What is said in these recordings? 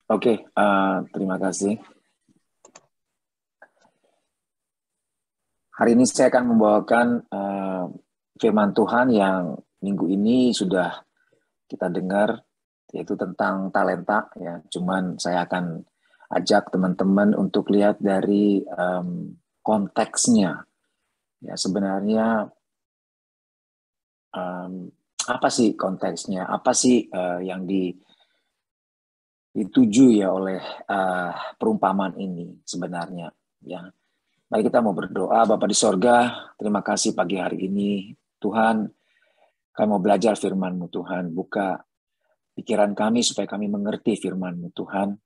Oke, terima kasih. Hari ini saya akan membawakan firman Tuhan yang minggu ini sudah kita dengar, yaitu tentang talenta. Ya, cuman saya akan ajak teman-teman untuk lihat dari konteksnya. Ya, sebenarnya apa sih konteksnya? Apa sih yang dituju ya oleh perumpamaan ini sebenarnya? Ya, mari kita mau berdoa. Bapa di sorga, terima kasih pagi hari ini. Tuhan, kami mau belajar firman-Mu Tuhan. Buka pikiran kami supaya kami mengerti firman-Mu Tuhan.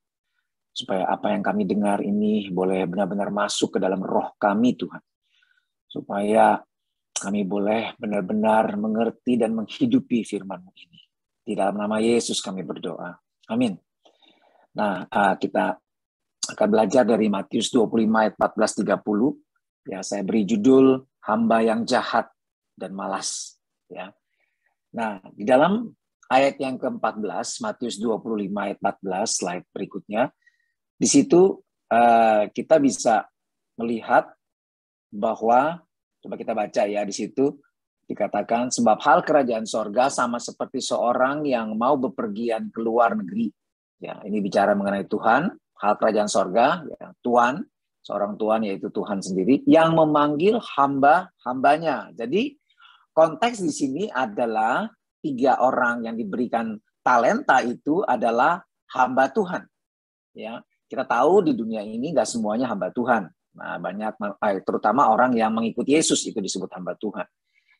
Supaya apa yang kami dengar ini boleh benar-benar masuk ke dalam roh kami Tuhan. Supaya kami boleh benar-benar mengerti dan menghidupi firman-Mu ini. Di dalam nama Yesus kami berdoa. Amin. Nah, kita akan belajar dari Matius 25 ayat 14-30. Ya, saya beri judul hamba yang jahat dan malas. Ya. Nah, di dalam ayat yang ke-14, Matius 25 ayat 14, slide berikutnya, di situ kita bisa melihat bahwa, coba kita baca ya, di situ dikatakan, sebab hal kerajaan sorga sama seperti seorang yang mau bepergian ke luar negeri. Ya, ini bicara mengenai Tuhan, hal kerajaan sorga, ya, Tuhan, seorang Tuhan yaitu Tuhan sendiri, yang memanggil hamba-hambanya. Jadi konteks di sini adalah 3 orang yang diberikan talenta itu adalah hamba Tuhan. Ya, kita tahu di dunia ini nggak semuanya hamba Tuhan. Nah, banyak, terutama orang yang mengikuti Yesus itu disebut hamba Tuhan.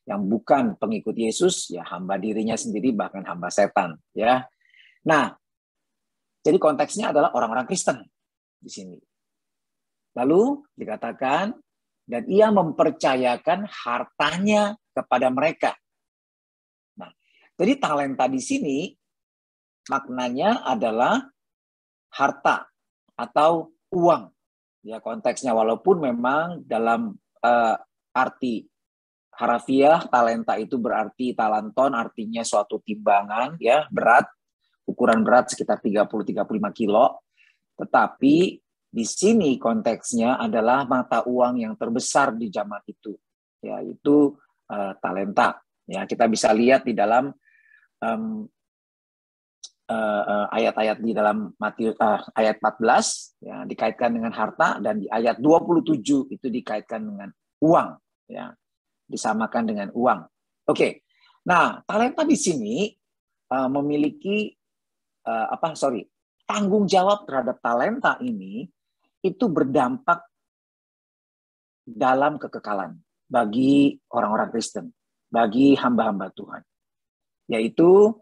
Yang bukan pengikut Yesus, ya hamba dirinya sendiri, bahkan hamba setan. Ya, nah, jadi konteksnya adalah orang-orang Kristen di sini. Lalu dikatakan, dan ia mempercayakan hartanya kepada mereka. Nah, jadi talenta di sini maknanya adalah harta atau uang. Ya, konteksnya walaupun memang dalam arti harafiah talenta itu berarti talanton, artinya suatu timbangan ya, berat, ukuran berat sekitar 30-35 kilo. Tetapi di sini konteksnya adalah mata uang yang terbesar di zaman itu, yaitu talenta. Ya, kita bisa lihat di dalam ayat-ayat di dalam Matius ayat 14 ya, dikaitkan dengan harta, dan di ayat 27 itu dikaitkan dengan uang, ya, disamakan dengan uang. Oke. Nah, talenta di sini memiliki tanggung jawab terhadap talenta ini itu berdampak dalam kekekalan bagi orang-orang Kristen, bagi hamba-hamba Tuhan. Yaitu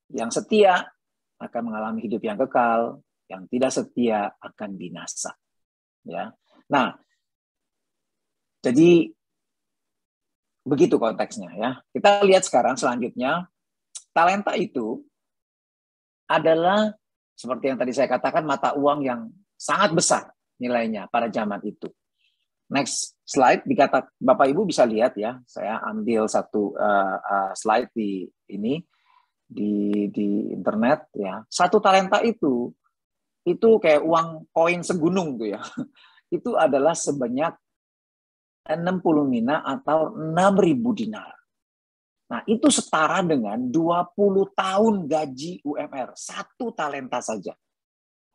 yang setia akan mengalami hidup yang kekal, yang tidak setia akan binasa. Ya. Nah, jadi begitu konteksnya ya. Kita lihat sekarang selanjutnya, talenta itu adalah seperti yang tadi saya katakan, mata uang yang sangat besar nilainya pada zaman itu. Next slide, Bapak Ibu bisa lihat ya. Saya ambil satu slide di ini di internet ya. Satu talenta itu kayak uang koin segunung tuh ya. Itu adalah sebanyak 60 mina atau 6.000 dinar. Nah, itu setara dengan 20 tahun gaji UMR. Satu talenta saja.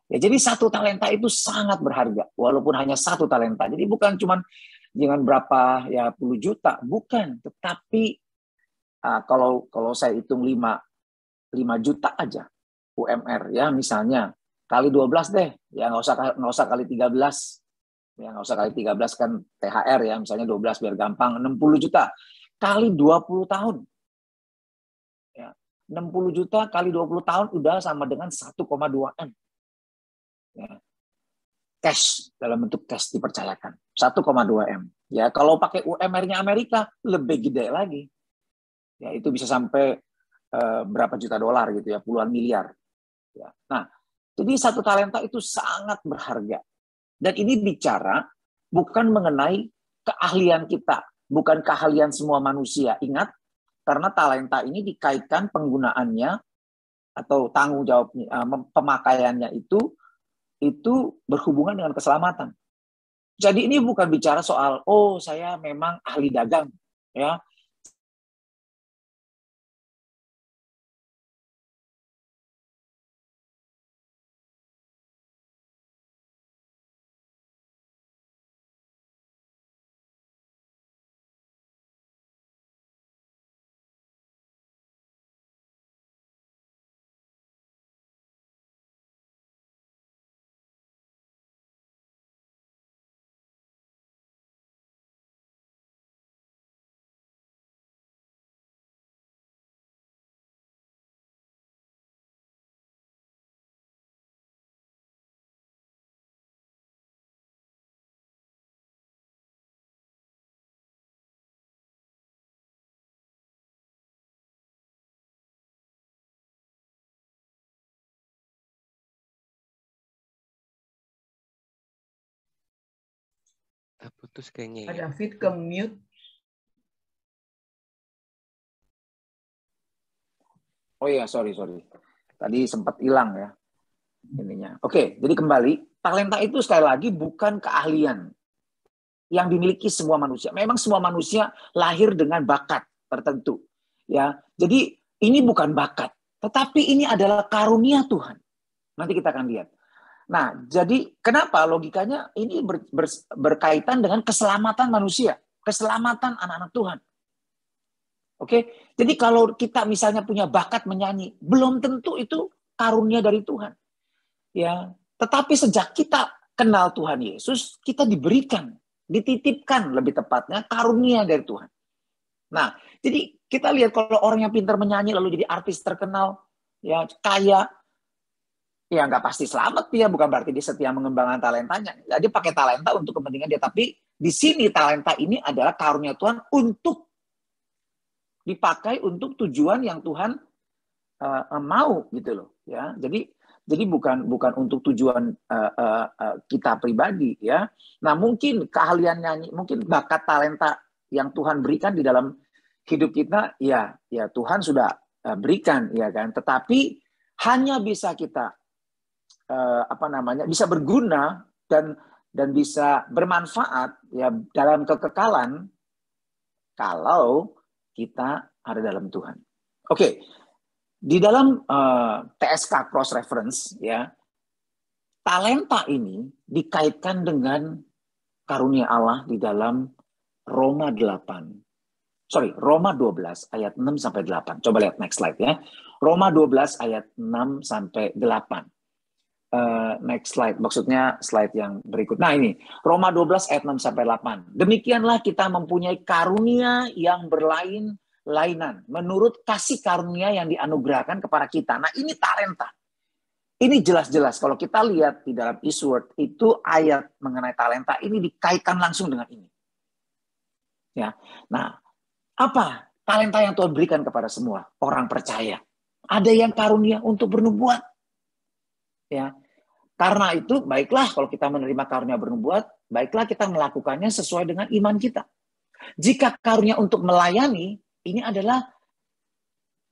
Ya, jadi satu talenta itu sangat berharga, walaupun hanya satu talenta. Jadi bukan cuma dengan berapa ya puluh juta, bukan. Tetapi kalau saya hitung 5 juta aja UMR ya, misalnya kali 12 deh, ya nggak usah kali 13. Ya, nggak usah kali 13 kan THR ya, misalnya 12 biar gampang, 60 juta kali 20 tahun. Ya, 60 juta kali 20 tahun udah sama dengan 1,2 M. Ya. Cash, dalam bentuk cash dipercayakan. 1,2 M. Ya, kalau pakai UMR-nya Amerika lebih gede lagi. Ya, itu bisa sampai berapa juta dolar gitu ya, puluhan miliar. Ya. Nah, jadi satu talenta itu sangat berharga. Dan ini bicara bukan mengenai keahlian kita, bukan keahlian semua manusia. Ingat, karena talenta ini dikaitkan penggunaannya atau tanggung jawabnya, pemakaiannya itu berhubungan dengan keselamatan. Jadi ini bukan bicara soal, oh saya memang ahli dagang, ya. Putus kayaknya Pak ya. David ke mute. Oh iya, sorry. Tadi sempat hilang ya ininya. Oke, jadi kembali, talenta itu sekali lagi bukan keahlian yang dimiliki semua manusia. Memang semua manusia lahir dengan bakat tertentu, ya. Jadi ini bukan bakat, tetapi ini adalah karunia Tuhan. Nanti kita akan lihat. Nah, jadi kenapa logikanya ini berkaitan dengan keselamatan manusia, keselamatan anak-anak Tuhan. Oke, jadi kalau kita misalnya punya bakat menyanyi, belum tentu itu karunia dari Tuhan. Ya, tetapi sejak kita kenal Tuhan Yesus, kita diberikan, dititipkan lebih tepatnya karunia dari Tuhan. Nah, jadi kita lihat kalau orang yang pintar menyanyi lalu jadi artis terkenal, ya kaya, ya nggak pasti selamat dia, bukan berarti dia setia mengembangkan talentanya. Jadi pakai talenta untuk kepentingan dia, tapi di sini talenta ini adalah karunia Tuhan untuk dipakai untuk tujuan yang Tuhan mau gitu loh, ya. Jadi bukan untuk tujuan kita pribadi, ya. Nah, mungkin keahlian nyanyi, mungkin bakat talenta yang Tuhan berikan di dalam hidup kita, ya Tuhan sudah berikan, ya kan. Tetapi hanya bisa kita bisa berguna dan bisa bermanfaat ya dalam kekekalan kalau kita ada dalam Tuhan. Oke, di dalam TSK cross reference ya, talenta ini dikaitkan dengan karunia Allah di dalam Roma 12 ayat 6 sampai 8. Coba lihat next slide ya. Roma 12 ayat 6 sampai 8. Next slide, maksudnya slide yang berikut. Nah ini, Roma 12 ayat 6 sampai 8. Demikianlah kita mempunyai karunia yang berlainan menurut kasih karunia yang dianugerahkan kepada kita. Nah ini talenta. Ini jelas-jelas kalau kita lihat di dalam Eastword itu ayat mengenai talenta ini dikaitkan langsung dengan ini. Ya. Nah, apa talenta yang Tuhan berikan kepada semua orang percaya? Ada yang karunia untuk bernubuat. Ya. Karena itu, baiklah kalau kita menerima karunia bernubuat, baiklah kita melakukannya sesuai dengan iman kita. Jika karunia untuk melayani, ini adalah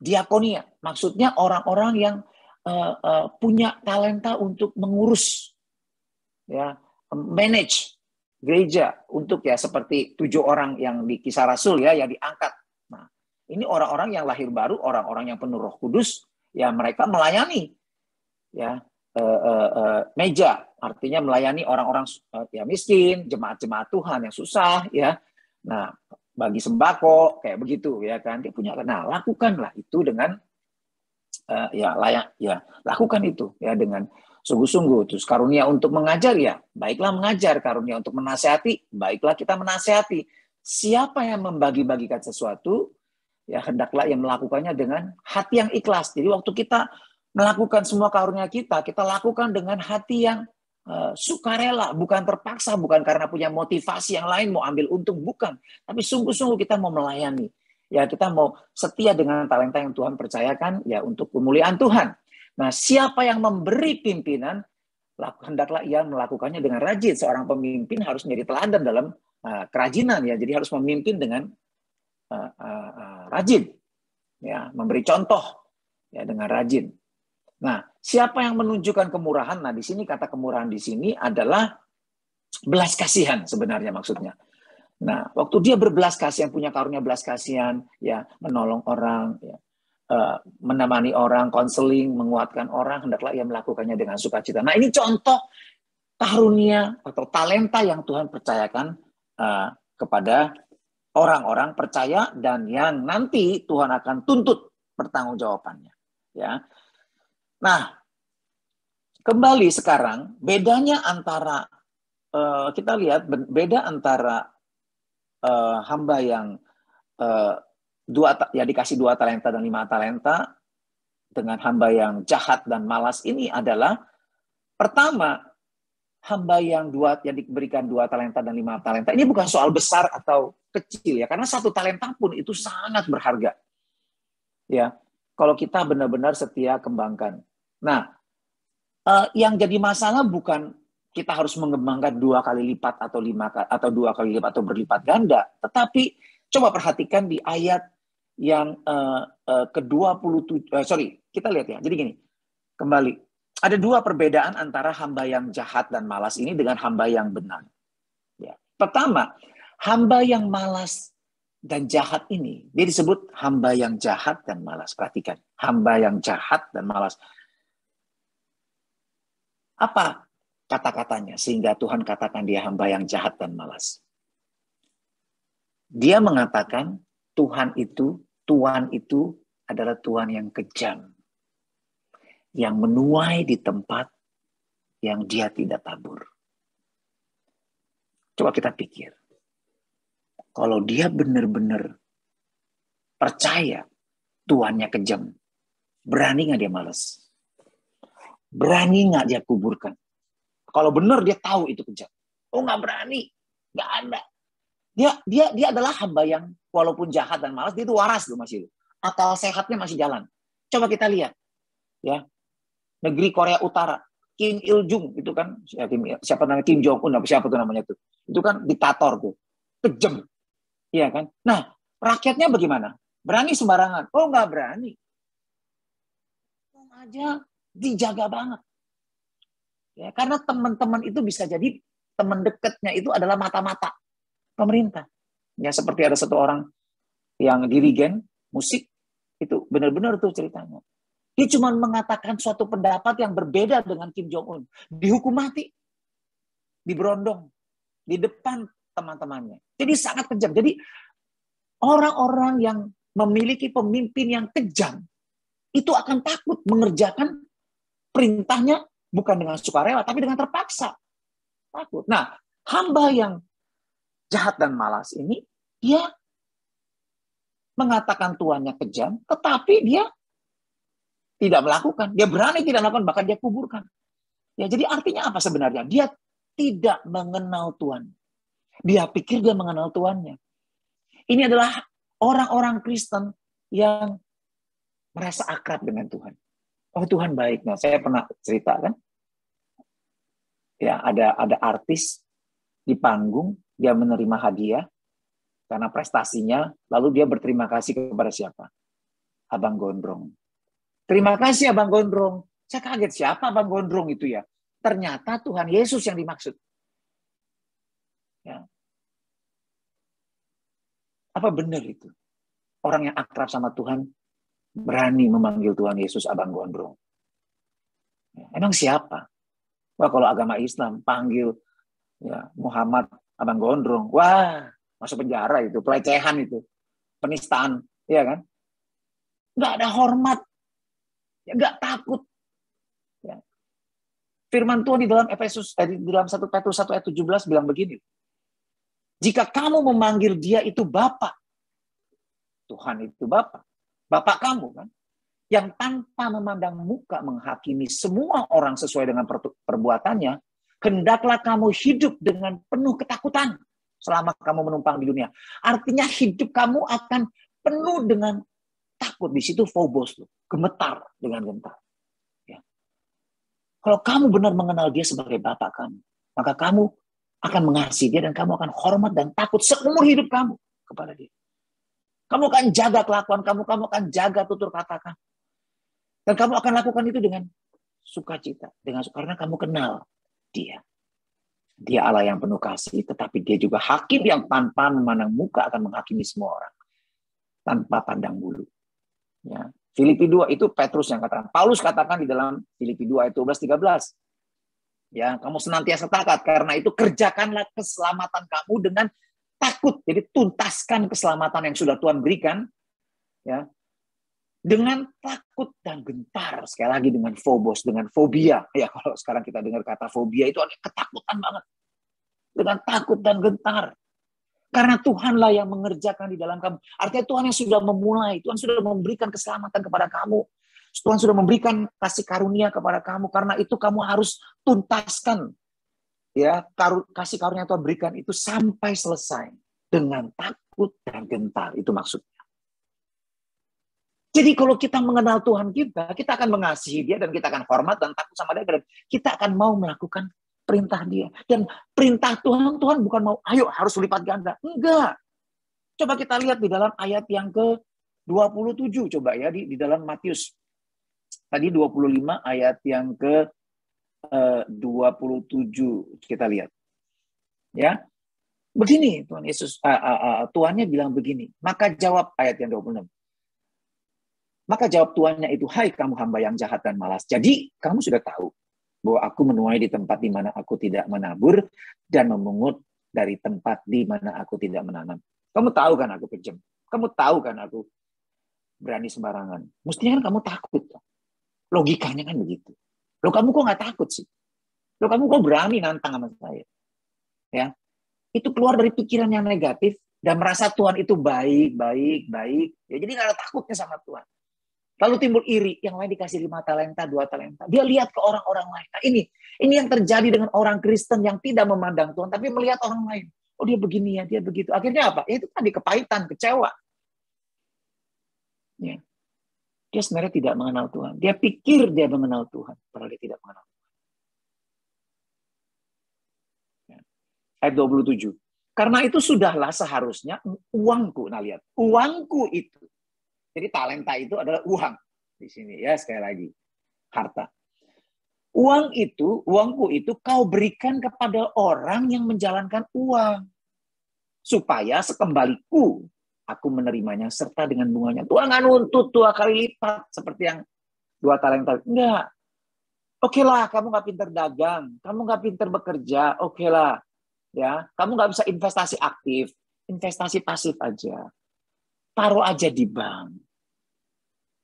diakonia. Maksudnya orang-orang yang punya talenta untuk mengurus, ya, manage gereja untuk ya seperti 7 orang yang di Kisah Rasul ya yang diangkat. Nah, ini orang-orang yang lahir baru, orang-orang yang penuh Roh Kudus, ya mereka melayani, ya. Meja artinya melayani orang-orang yang miskin, jemaat-jemaat Tuhan yang susah, ya. Nah, bagi sembako kayak begitu, ya kan. Dia punya, nah lakukanlah itu dengan lakukan itu ya dengan sungguh-sungguh. Terus karunia untuk mengajar ya, baiklah mengajar. Karunia untuk menasihati, baiklah kita menasihati. Siapa yang membagi-bagikan sesuatu, ya hendaklah yang melakukannya dengan hati yang ikhlas. Jadi waktu kita melakukan semua karunia kita lakukan dengan hati yang sukarela, bukan terpaksa, bukan karena punya motivasi yang lain mau ambil untung, bukan. Tapi sungguh-sungguh kita mau melayani. Ya, kita mau setia dengan talenta yang Tuhan percayakan ya untuk kemuliaan Tuhan. Nah, siapa yang memberi pimpinan, hendaklah ia melakukannya dengan rajin. Seorang pemimpin harus menjadi teladan dalam kerajinan ya. Jadi harus memimpin dengan rajin. Ya, memberi contoh ya dengan rajin. Nah, siapa yang menunjukkan kemurahan? Nah, di sini kata kemurahan di sini adalah belas kasihan sebenarnya maksudnya. Nah, waktu dia berbelas kasihan, punya karunia belas kasihan, ya, menolong orang, ya, menemani orang, konseling, menguatkan orang, hendaklah ia melakukannya dengan sukacita. Nah, ini contoh karunia atau talenta yang Tuhan percayakan kepada orang-orang percaya dan yang nanti Tuhan akan tuntut pertanggungjawabannya. Ya. Nah, kembali sekarang bedanya antara kita lihat beda antara hamba yang dikasih 2 talenta dan 5 talenta dengan hamba yang jahat dan malas ini adalah pertama, hamba yang diberikan 2 talenta dan 5 talenta ini bukan soal besar atau kecil ya, karena 1 talenta pun itu sangat berharga. Ya, kalau kita benar-benar setia kembangkan. Nah, yang jadi masalah bukan kita harus mengembangkan 2 kali lipat atau 5 atau 2 kali lipat atau berlipat ganda, tetapi coba perhatikan di ayat yang ke-27, kita lihat ya. Jadi gini, kembali. Ada 2 perbedaan antara hamba yang jahat dan malas ini dengan hamba yang benar. Ya. Pertama, hamba yang malas dan jahat ini, dia disebut hamba yang jahat dan malas. Perhatikan, hamba yang jahat dan malas. Apa kata-katanya sehingga Tuhan katakan dia hamba yang jahat dan malas? Dia mengatakan Tuhan itu adalah Tuhan yang kejam, yang menuai di tempat yang dia tidak tabur. Coba kita pikir, kalau dia benar-benar percaya Tuhannya kejam, berani nggak dia malas? Berani nggak dia kuburkan? Kalau benar dia tahu itu kejam. Oh, nggak berani, nggak ada. Dia adalah hamba yang walaupun jahat dan malas, dia itu waras loh masih. Akal sehatnya masih jalan. Coba kita lihat, ya, negeri Korea Utara, Kim Il Jung itu kan, siapa namanya Kim Jong Un, siapa tuh namanya tuh, itu kan diktator tuh, kejam, iya kan? Nah, rakyatnya bagaimana? Berani sembarangan? Oh, nggak berani. Aja dijaga banget. Ya, karena teman-teman itu bisa jadi teman dekatnya itu adalah mata-mata pemerintah. Ya, seperti ada satu orang yang dirigen musik, itu benar-benar tuh ceritanya. Dia cuma mengatakan suatu pendapat yang berbeda dengan Kim Jong Un, dihukum mati, diberondong di depan teman-temannya. Jadi sangat kejam. Jadi orang-orang yang memiliki pemimpin yang kejam itu akan takut mengerjakan perintahnya bukan dengan sukarela, tapi dengan terpaksa. Takut. Nah, hamba yang jahat dan malas ini, dia mengatakan tuannya kejam, tetapi dia tidak melakukan. Dia berani tidak melakukan, bahkan dia kuburkan. Ya, jadi artinya apa sebenarnya? Dia tidak mengenal Tuhan. Dia pikir dia mengenal Tuannya. Ini adalah orang-orang Kristen yang merasa akrab dengan Tuhan. Oh, Tuhan baik. Nah, saya pernah cerita kan, ya ada artis di panggung, dia menerima hadiah karena prestasinya, lalu dia berterima kasih kepada siapa? Abang Gondrong. Terima kasih Abang Gondrong. Saya kaget, siapa Abang Gondrong itu ya? Ternyata Tuhan Yesus yang dimaksud. Ya. Apa benar itu? Orang yang akrab sama Tuhan berani memanggil Tuhan Yesus Abang Gondrong. Ya, emang siapa? Wah, kalau agama Islam panggil ya, Muhammad Abang Gondrong, wah, masuk penjara itu, pelecehan itu, penistaan, ya kan? Nggak ada hormat, ya, nggak takut. Ya. Firman Tuhan di dalam di dalam 1 Petrus 1 ayat 17 bilang begini, jika kamu memanggil dia itu Bapa, Tuhan itu Bapa, Bapa kamu kan, yang tanpa memandang muka menghakimi semua orang sesuai dengan perbuatannya, hendaklah kamu hidup dengan penuh ketakutan selama kamu menumpang di dunia. Artinya hidup kamu akan penuh dengan takut. Di situ phobos, gemetar dengan gentar. Ya. Kalau kamu benar mengenal dia sebagai Bapa kamu, maka kamu akan mengasihi dia dan kamu akan hormat dan takut seumur hidup kamu kepada dia. Kamu akan jaga kelakuan kamu akan jaga tutur kata kamu. Dan kamu akan lakukan itu dengan sukacita, karena kamu kenal Dia. Dia Allah yang penuh kasih, tetapi Dia juga hakim yang tanpa memandang muka akan menghakimi semua orang tanpa pandang bulu. Ya. Filipi 2 itu Petrus yang katakan. Paulus katakan di dalam Filipi 2 ayat 12-13. Ya, kamu senantiasa taat, karena itu kerjakanlah keselamatan kamu dengan takut. Jadi tuntaskan keselamatan yang sudah Tuhan berikan, ya, dengan takut dan gentar. Sekali lagi dengan phobos, dengan fobia. Ya, kalau sekarang kita dengar kata fobia itu ada ketakutan banget. Dengan takut dan gentar. Karena Tuhanlah yang mengerjakan di dalam kamu. Artinya Tuhan yang sudah memulai, Tuhan sudah memberikan keselamatan kepada kamu. Tuhan sudah memberikan kasih karunia kepada kamu. Karena itu kamu harus tuntaskan. Ya, kasih karunia Tuhan berikan itu sampai selesai. Dengan takut dan gentar. Itu maksudnya. Jadi kalau kita mengenal Tuhan kita akan mengasihi Dia dan kita akan hormat dan takut sama Dia. Dan kita akan mau melakukan perintah Dia. Dan perintah Tuhan bukan mau, ayo harus lipat ganda. Enggak. Coba kita lihat di dalam ayat yang ke-27. Coba ya, di dalam Matius. Tadi 25 ayat yang ke-27. Kita lihat. Ya. Begini Tuhan Yesus, Tuhannya bilang begini. Maka jawab ayat yang 26. Maka jawab tuannya itu, hai kamu hamba yang jahat dan malas. Jadi kamu sudah tahu bahwa aku menuai di tempat di mana aku tidak menabur dan memungut dari tempat di mana aku tidak menanam. Kamu tahu kan aku kejam. Kamu tahu kan aku berani sembarangan. Mestinya kan kamu takut. Logikanya kan begitu. Loh kamu kok nggak takut sih? Loh kamu kok berani nantang sama saya? Ya, itu keluar dari pikiran yang negatif dan merasa Tuhan itu baik. Ya, jadi nggak ada takutnya sama Tuhan. Lalu timbul iri, yang lain dikasih 5 talenta, 2 talenta. Dia lihat ke orang-orang lain. Nah, ini yang terjadi dengan orang Kristen yang tidak memandang Tuhan, tapi melihat orang lain. Oh dia begini ya, dia begitu. Akhirnya apa? Ya, itu tadi kepahitan, kecewa. Ya. Dia sebenarnya tidak mengenal Tuhan. Dia pikir dia mengenal Tuhan, padahal dia tidak mengenal Tuhan. Ya. Ayat 27. Karena itu sudahlah seharusnya uangku. Nah lihat, uangku itu. Jadi talenta itu adalah uang di sini ya, sekali lagi harta. Uangku itu kau berikan kepada orang yang menjalankan uang supaya sekembaliku aku menerimanya serta dengan bunganya. Tuhan nggak nuntut 2 kali lipat seperti yang 2 talenta. Enggak. Oke lah, kamu nggak pintar dagang, kamu nggak pintar bekerja, oke lah, ya, kamu nggak bisa investasi aktif, investasi pasif aja. Taruh aja di bank.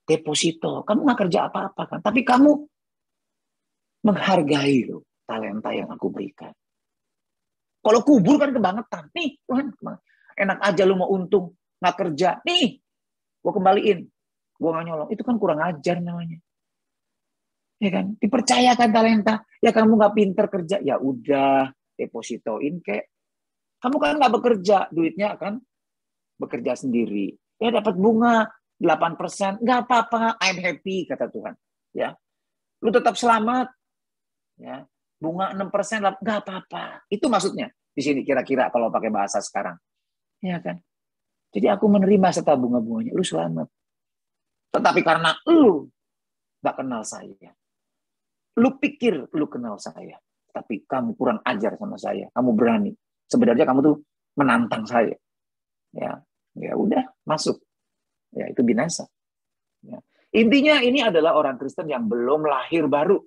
Deposito. Kamu nggak kerja apa-apa kan. Tapi kamu menghargai loh talenta yang aku berikan. Kalau kubur kan kebangetan. Nih, Tuhan, enak aja lu mau untung. Nggak kerja. Nih, gue kembaliin. Gue nggak nyolong. Itu kan kurang ajar namanya. Ya kan? Dipercayakan talenta. Ya kamu nggak pinter kerja. Ya udah, depositoin kek. Kamu kan nggak bekerja. Duitnya kan bekerja sendiri. Ya dapat bunga 8%, nggak apa-apa, I'm happy, kata Tuhan. Ya, lu tetap selamat. Ya, bunga 6%, nggak apa-apa. Itu maksudnya di sini kira-kira kalau pakai bahasa sekarang. Ya kan? Jadi aku menerima serta bunga-bunganya, lu selamat. Tetapi karena lu nggak kenal saya, lu pikir lu kenal saya, tapi kamu kurang ajar sama saya, kamu berani. Sebenarnya kamu tuh menantang saya. Ya udah, masuk. Ya, itu binasa. Ya. Intinya ini adalah orang Kristen yang belum lahir baru.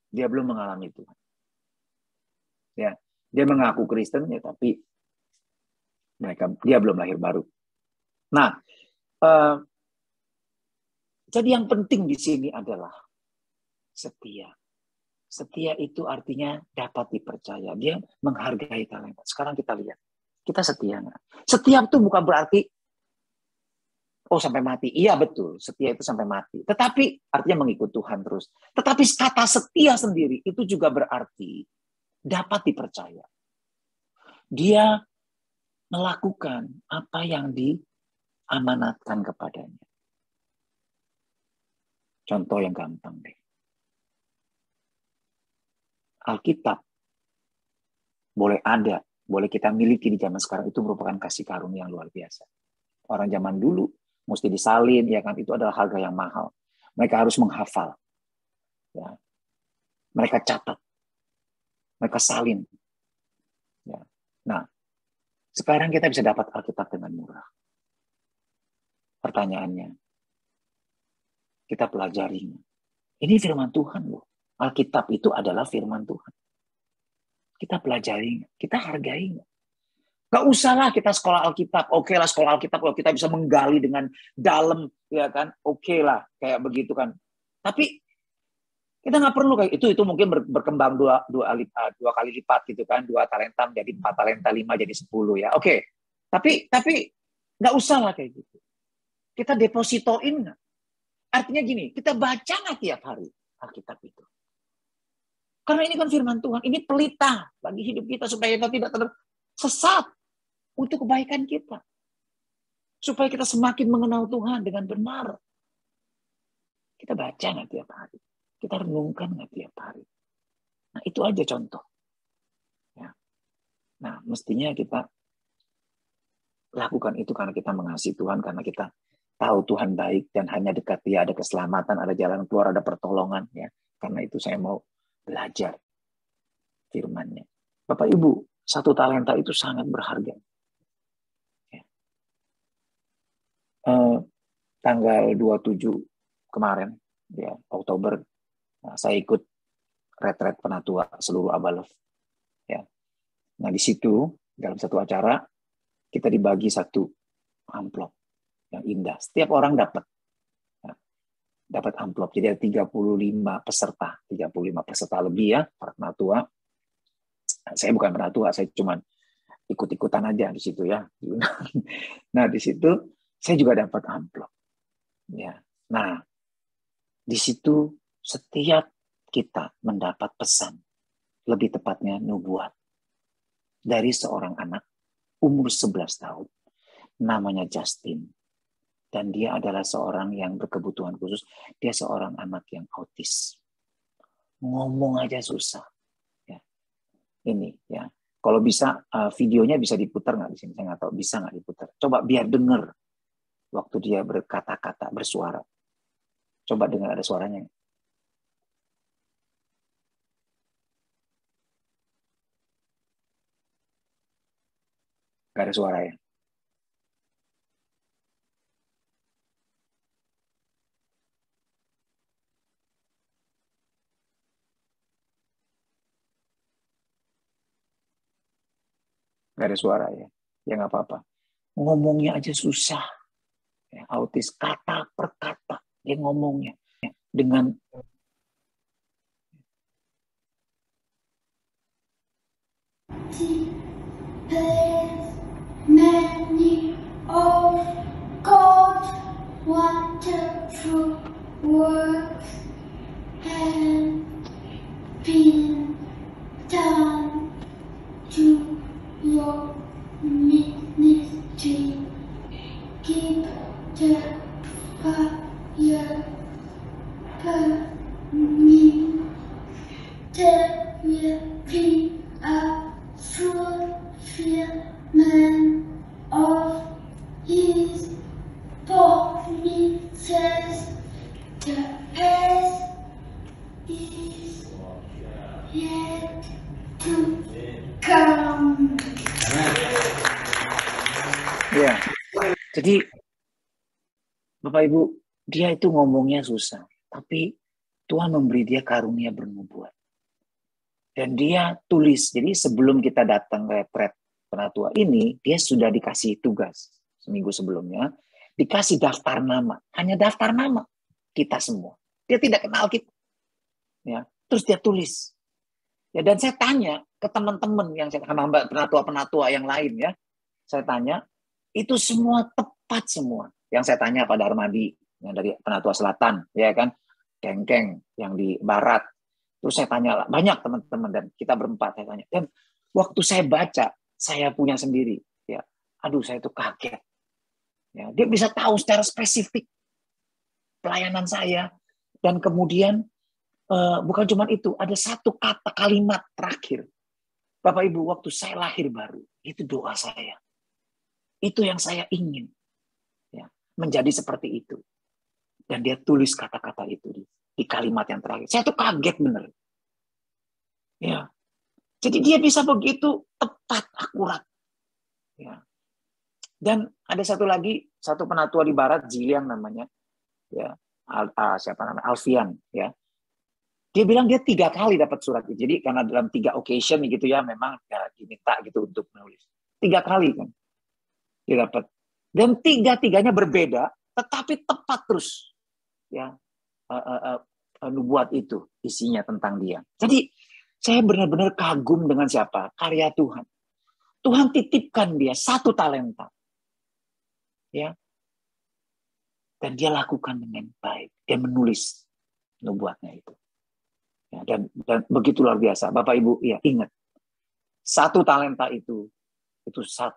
Dia belum mengalami Tuhan. Ya, dia mengaku Kristen ya, tapi dia belum lahir baru. Nah, jadi yang penting di sini adalah setia. Setia itu artinya dapat dipercaya. Dia menghargai talenta. Sekarang kita lihat, kita setia nggak? Setia itu bukan berarti sampai mati. Iya betul, setia itu sampai mati. Tetapi artinya mengikut Tuhan terus. Tetapi kata setia sendiri itu juga berarti dapat dipercaya. Dia melakukan apa yang diamanatkan kepadanya. Contoh yang gampang deh. Alkitab boleh ada, boleh kita miliki di zaman sekarang, itu merupakan kasih karunia yang luar biasa. Orang zaman dulu mesti disalin, ya kan, itu adalah harga yang mahal. Mereka harus menghafal. Ya. Mereka catat. Mereka salin. Ya. Nah, sekarang kita bisa dapat Alkitab dengan murah. Pertanyaannya, kita pelajarinya. Ini firman Tuhan loh. Alkitab itu adalah firman Tuhan. Kita pelajarinya, kita hargainya. Gak usahlah kita sekolah Alkitab. Oke lah sekolah Alkitab kalau kita bisa menggali dengan dalam, ya kan? Oke lah kayak begitu kan. Tapi kita nggak perlu kayak itu mungkin berkembang dua kali lipat gitu kan. 2 talenta menjadi 4 talenta, 5 jadi 10 ya. Oke. Tapi nggak usah lah kayak gitu. Kita depositoin nggak? Artinya gini, kita baca nggak tiap hari Alkitab itu? Karena ini kan firman Tuhan, ini pelita bagi hidup kita supaya kita tidak tersesat untuk kebaikan kita. Supaya kita semakin mengenal Tuhan dengan benar. Kita baca nggak tiap hari? Kita renungkan nggak tiap hari? Nah, itu aja contoh. Ya. Nah, mestinya kita lakukan itu karena kita mengasihi Tuhan, karena kita tahu Tuhan baik dan hanya dekat Dia ada keselamatan, ada jalan keluar, ada pertolongan. Ya. Karena itu saya mau belajar firman-Nya. Bapak Ibu, 1 talenta itu sangat berharga. Ya. Tanggal 27 kemarin, ya, Oktober, saya ikut retret penatua seluruh Abalov. Ya. Nah, di situ dalam satu acara kita dibagi satu amplop yang indah. Setiap orang dapat amplop. Jadi ada 35 peserta lebih ya, para penatua. Saya bukan penatua, saya cuma ikut-ikutan aja di situ ya. Nah, di situ saya juga dapat amplop. Ya. Nah, di situ setiap kita mendapat pesan, lebih tepatnya nubuat, dari seorang anak umur 11 tahun. Namanya Justin. Dan dia adalah seorang yang berkebutuhan khusus. Dia seorang anak yang autis. Ngomong aja susah. Ya. Ini ya. Kalau bisa videonya bisa diputar nggak di sini? Saya nggak tahu bisa nggak diputar. Coba biar dengar waktu dia berkata-kata, bersuara. Coba dengar ada suaranya. Gak ada suara ya. Gak ada suara ya. Ya nggak apa-apa. Ngomongnya aja susah. Ya, autis kata per kata dia ngomongnya ya, dengan many of God's wonderful works have been done to your ministry. Keep the fire burning. There will be a fulfillment of His promises. The best is yet to come. ya. Jadi Bapak Ibu, dia itu ngomongnya susah, tapi Tuhan memberi dia karunia bernubuat. Dan dia tulis. Jadi sebelum kita datang ke retret penatua ini, dia sudah dikasih tugas seminggu sebelumnya, dikasih daftar nama, hanya daftar nama kita semua. Dia tidak kenal kita. Ya, terus dia tulis. Ya, dan saya tanya ke teman-teman yang saya sama penatua-penatua yang lain ya. Saya tanya, itu semua tepat semua. Yang saya tanya pada Armadi yang dari Penatua Selatan, ya kan, Kengkeng yang di Barat. Terus saya tanya banyak teman-teman dan kita berempat saya tanya. Dan waktu saya baca, saya punya sendiri. Ya, aduh saya itu kaget. Ya, dia bisa tahu secara spesifik pelayanan saya dan kemudian bukan cuma itu, ada satu kata kalimat terakhir. Bapak Ibu, waktu saya lahir baru, itu doa saya. Itu yang saya ingin. Ya, menjadi seperti itu. Dan dia tulis kata-kata itu di kalimat yang terakhir. Saya tuh kaget bener. Ya. Jadi dia bisa begitu tepat, akurat. Ya. Dan ada satu lagi, satu penatua di barat, Ziliang namanya. Ya. Siapa namanya? Alfian. Ya. Dia bilang dia 3 kali dapat surat itu. Jadi karena dalam 3 occasion gitu ya, memang ya, diminta gitu untuk menulis. 3 kali kan dia dapat. Dan 3-tiganya berbeda, tetapi tepat terus. Ya, nubuat itu isinya tentang dia. Jadi saya benar-benar kagum dengan siapa? Karya Tuhan. Tuhan titipkan dia 1 talenta. Ya. Dan dia lakukan dengan baik. Dia menulis nubuatnya itu. Ya, dan begitu luar biasa. Bapak Ibu, ya ingat. 1 talenta itu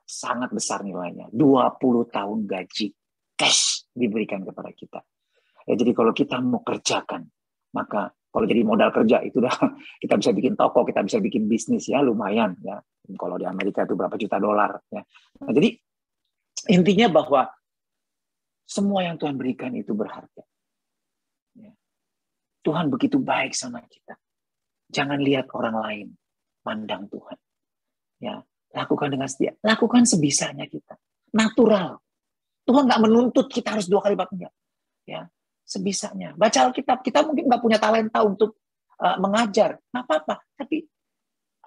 sangat besar nilainya. 20 tahun gaji cash diberikan kepada kita. Ya, jadi kalau kita mau kerjakan, maka kalau jadi modal kerja itu dah kita bisa bikin toko, kita bisa bikin bisnis ya, lumayan ya. Kalau di Amerika itu berapa juta dolar ya. Nah, jadi intinya bahwa semua yang Tuhan berikan itu berharga. Ya. Tuhan begitu baik sama kita. Jangan lihat orang lain, pandang Tuhan. Ya, lakukan dengan setia. Lakukan sebisanya kita. Natural. Tuhan nggak menuntut kita harus 2 kali lipat, enggak. Ya, sebisanya. Baca Alkitab. Kita mungkin nggak punya talenta untuk mengajar. Nggak apa-apa. Tapi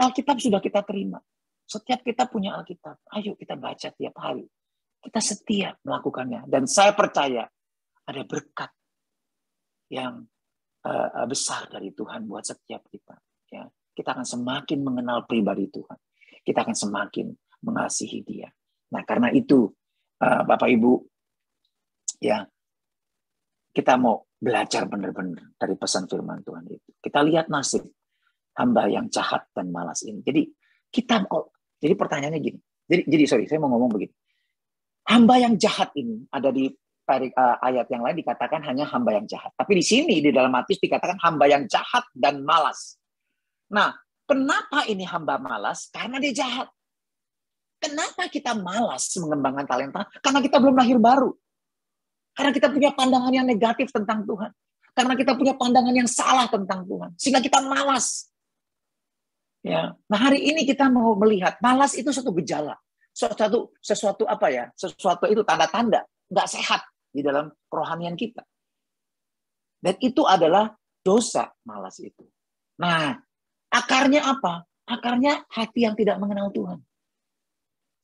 Alkitab sudah kita terima. Setiap kita punya Alkitab. Ayo kita baca tiap hari. Kita setia melakukannya. Dan saya percaya ada berkat yang besar dari Tuhan buat setiap kita. Ya, kita akan semakin mengenal pribadi Tuhan. Kita akan semakin mengasihi Dia. Nah, karena itu, Bapak Ibu, ya, kita mau belajar benar-benar dari pesan firman Tuhan itu. Kita lihat nasib hamba yang jahat dan malas ini. Jadi pertanyaannya gini. Jadi saya mau ngomong begini. Hamba yang jahat ini ada di ayat yang lain dikatakan hanya hamba yang jahat. Tapi di sini di dalam Matius dikatakan hamba yang jahat dan malas. Nah, kenapa ini hamba malas? Karena dia jahat. Kenapa kita malas mengembangkan talenta? Karena kita belum lahir baru. Karena kita punya pandangan yang negatif tentang Tuhan. Karena kita punya pandangan yang salah tentang Tuhan. Sehingga kita malas. Ya. Nah, hari ini kita mau melihat malas itu suatu gejala. Sesuatu apa ya? Sesuatu itu tanda-tanda nggak sehat di dalam kerohanian kita. Dan itu adalah dosa malas itu. Nah, akarnya apa? Akarnya hati yang tidak mengenal Tuhan.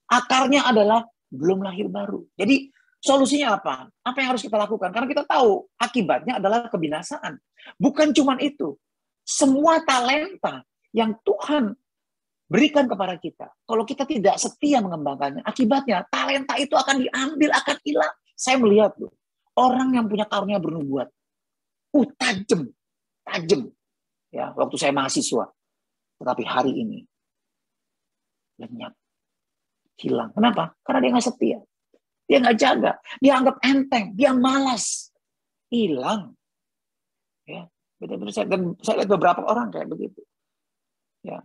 Akarnya adalah belum lahir baru. Jadi solusinya apa? Apa yang harus kita lakukan? Karena kita tahu akibatnya adalah kebinasaan. Bukan cuma itu. Semua talenta yang Tuhan berikan kepada kita. Kalau kita tidak setia mengembangkannya, akibatnya talenta itu akan diambil, akan hilang. Saya melihat loh, orang yang punya karunia bernubuat. Tajam. Ya, waktu saya mahasiswa. Tetapi hari ini lenyap. Hilang. Kenapa? Karena dia nggak setia. Dia nggak jaga. Dia anggap enteng. Dia malas. Hilang. Ya, benar-benar dan saya lihat beberapa orang kayak begitu. Ya.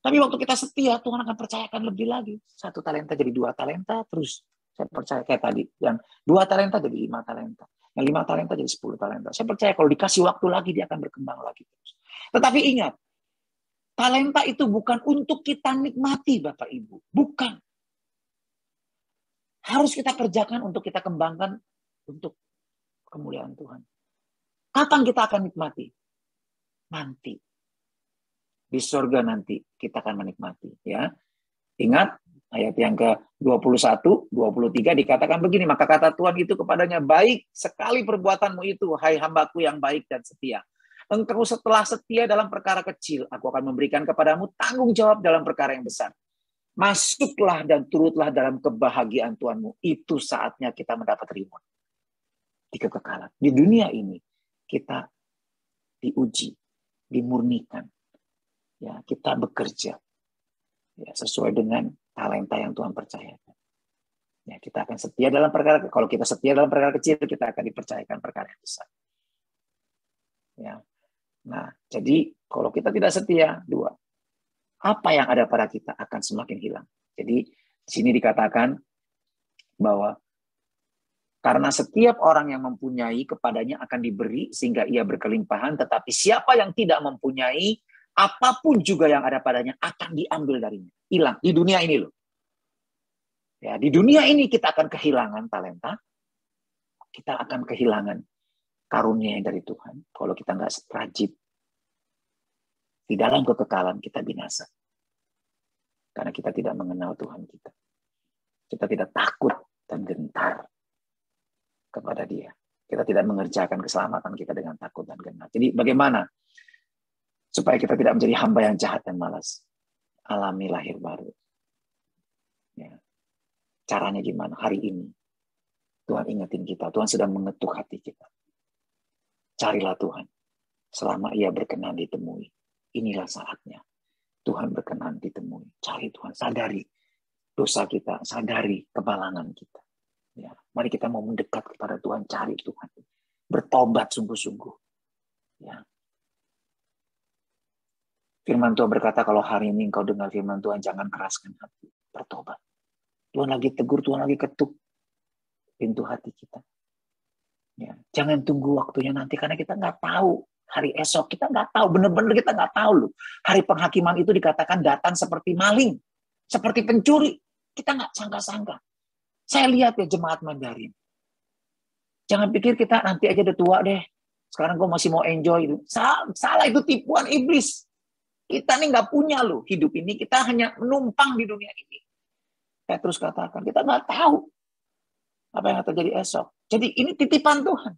Tapi waktu kita setia, Tuhan akan percayakan lebih lagi. 1 talenta jadi 2 talenta, terus saya percaya kayak tadi. Yang 2 talenta jadi 5 talenta. Yang 5 talenta jadi 10 talenta. Saya percaya kalau dikasih waktu lagi, dia akan berkembang lagi. Tetapi ingat, talenta itu bukan untuk kita nikmati, Bapak Ibu. Bukan. Harus kita kerjakan untuk kita kembangkan untuk kemuliaan Tuhan. Kapan kita akan nikmati? Nanti. Di surga nanti kita akan menikmati. Ya. Ingat ayat yang ke-21, 23 dikatakan begini. Maka kata Tuhan itu kepadanya, baik sekali perbuatanmu itu, hai hambaku yang baik dan setia. Engkau setelah setia dalam perkara kecil, aku akan memberikan kepadamu tanggung jawab dalam perkara yang besar. Masuklah dan turutlah dalam kebahagiaan Tuhanmu. Itu saatnya kita mendapat reward di kekekalan. Di dunia ini kita diuji, dimurnikan. Ya, kita bekerja ya, sesuai dengan talenta yang Tuhan percayakan. Ya, kita akan setia dalam perkara. Kalau kita setia dalam perkara kecil, kita akan dipercayakan perkara yang besar. Ya. Nah, jadi kalau kita tidak setia, 2, apa yang ada pada kita akan semakin hilang. Jadi di sini dikatakan bahwa Karena setiap orang yang mempunyai kepadanya akan diberi sehingga ia berkelimpahan, tetapi siapa yang tidak mempunyai, apapun juga yang ada padanya akan diambil darinya. Hilang di dunia ini loh. Ya, di dunia ini kita akan kehilangan talenta, kita akan kehilangan karunia dari Tuhan. Kalau kita nggak rajin, di dalam kekekalan kita binasa. Karena kita tidak mengenal Tuhan kita. Kita tidak takut dan gentar kepada Dia. Kita tidak mengerjakan keselamatan kita dengan takut dan gentar. Jadi bagaimana supaya kita tidak menjadi hamba yang jahat dan malas? Alami lahir baru. Ya. Caranya gimana? Hari ini Tuhan ingetin kita. Tuhan sedang mengetuk hati kita. Carilah Tuhan. Selama Ia berkenan ditemui. Inilah saatnya. Tuhan berkenan ditemui. Cari Tuhan. Sadari dosa kita. Sadari kebalangan kita. Ya. Mari kita mau mendekat kepada Tuhan. Cari Tuhan. Bertobat sungguh-sungguh. Ya. Firman Tuhan berkata, kalau hari ini engkau dengar firman Tuhan, jangan keraskan hati. Bertobat. Tuhan lagi tegur, Tuhan lagi ketuk pintu hati kita. Ya. Jangan tunggu waktunya nanti, karena kita nggak tahu. Hari esok kita nggak tahu, benar-benar kita nggak tahu loh. Hari penghakiman itu dikatakan datang seperti maling, seperti pencuri. Kita nggak sangka-sangka. Saya lihat ya jemaat Mandarin. Jangan pikir kita nanti aja udah tua deh. Sekarang gue masih mau enjoy. Salah, itu tipuan iblis. Kita nih nggak punya loh hidup ini. Kita hanya menumpang di dunia ini. Saya terus katakan, kita nggak tahu apa yang akan terjadi esok. Jadi ini titipan Tuhan.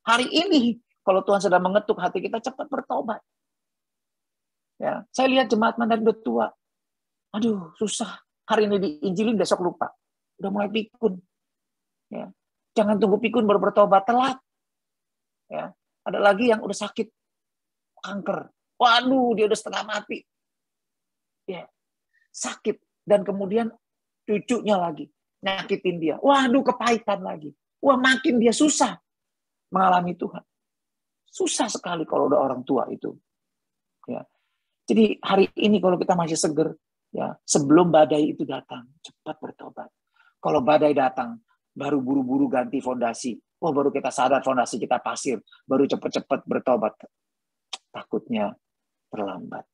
Hari ini, kalau Tuhan sedang mengetuk hati kita, cepat bertobat. Ya, saya lihat jemaat Mandarin udah tua. Aduh, susah. Hari ini diinjilin, besok lupa. Udah mulai pikun. Ya. Jangan tunggu pikun baru bertobat, telat. Ya. Ada lagi yang udah sakit kanker. Waduh, dia udah setengah mati. Ya. Sakit. Dan kemudian cucunya lagi nyakitin dia. Waduh, kepahitan lagi. Wah, makin dia susah mengalami Tuhan. Susah sekali kalau udah orang tua itu. Ya. Jadi hari ini kalau kita masih seger, ya, sebelum badai itu datang, cepat bertobat. Kalau badai datang, baru buru-buru ganti fondasi. Oh, baru kita sadar fondasi kita pasir, baru cepat-cepat bertobat. Takutnya terlambat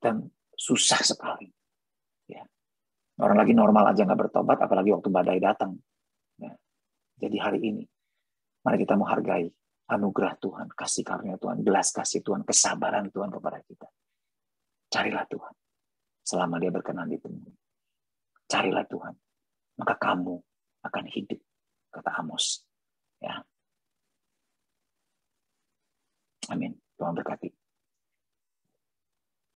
dan susah sekali. Ya. Orang lagi normal aja nggak bertobat, apalagi waktu badai datang. Ya. Jadi hari ini, mari kita menghargai anugerah Tuhan, kasih karunia Tuhan, belas kasih Tuhan, kesabaran Tuhan kepada kita. Carilah Tuhan, selama Dia berkenan ditemui. Carilah Tuhan, maka kamu akan hidup, kata Amos. Ya. Amin. Tuhan berkati.